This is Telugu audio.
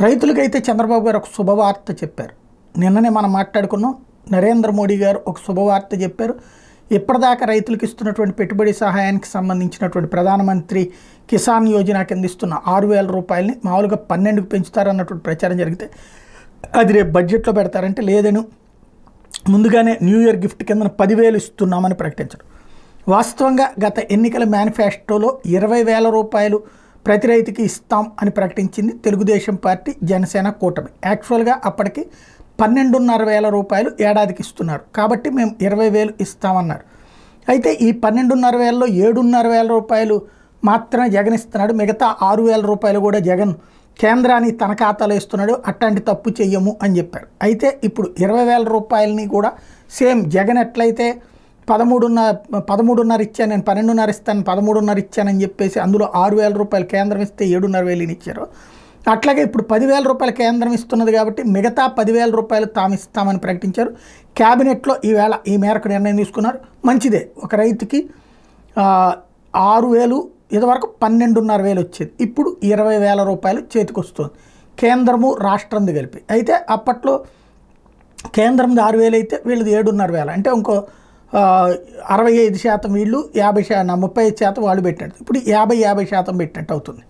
రైతులకైతే చంద్రబాబు గారు ఒక శుభవార్త చెప్పారు. నిన్ననే మనం మాట్లాడుకున్నాం. నరేంద్ర మోడీ గారు ఒక శుభవార్త చెప్పారు. ఇప్పటిదాకా రైతులకు ఇస్తున్నటువంటి పెట్టుబడి సహాయానికి సంబంధించినటువంటి ప్రధానమంత్రి కిసాన్ యోజన కింద ఇస్తున్న 6,000 రూపాయలని మామూలుగా 12కు పెంచుతారన్నటువంటి ప్రచారం జరిగితే అది రేపు బడ్జెట్లో పెడతారంటే లేదని ముందుగానే న్యూ ఇయర్ గిఫ్ట్ కింద 10,000 ఇస్తున్నామని ప్రకటించడం. వాస్తవంగా గత ఎన్నికల మేనిఫెస్టోలో 20,000 రూపాయలు ప్రతి రైతుకి ఇస్తాం అని ప్రకటించింది తెలుగుదేశం పార్టీ, జనసేన కూటమి. యాక్చువల్గా అప్పటికి 12,500 రూపాయలు ఏడాదికి ఇస్తున్నారు కాబట్టి మేము 20,000 ఇస్తామన్నారు. అయితే ఈ 12,500లో 7,500 రూపాయలు మాత్రమే జగన్ ఇస్తున్నాడు. మిగతా 6,000 రూపాయలు కూడా జగన్ కేంద్రాన్ని తన ఖాతాలో ఇస్తున్నాడు. అట్లాంటి తప్పు చెయ్యము అని చెప్పారు. అయితే ఇప్పుడు 20,000 రూపాయలని కూడా సేమ్ జగన్ ఎట్లయితే 13,500 ఇచ్చాను, నేను 12,500 ఇస్తాను, 13,500 ఇచ్చానని చెప్పేసి అందులో 6,000 రూపాయలు కేంద్రం ఇస్తే 7,500 ఇచ్చారు. అట్లాగే ఇప్పుడు 10,000 రూపాయలు కేంద్రం ఇస్తున్నది కాబట్టి మిగతా 10,000 రూపాయలు తాము ఇస్తామని ప్రకటించారు. క్యాబినెట్లో ఈవేళ ఈ మేరకు నిర్ణయం తీసుకున్నారు. మంచిదే. ఒక రైతుకి 6,000 ఇదివరకు 12,500 వచ్చేది, ఇప్పుడు 20,000 రూపాయలు చేతికి వస్తుంది కేంద్రము రాష్ట్రంది కలిపి. అయితే అప్పట్లో కేంద్రంది 6,000 అయితే వీళ్ళది 7,500, అంటే ఇంకో 65% వీళ్ళు 35% వాళ్ళు పెట్టినట్టు. ఇప్పుడు 50% పెట్టినట్టు అవుతుంది.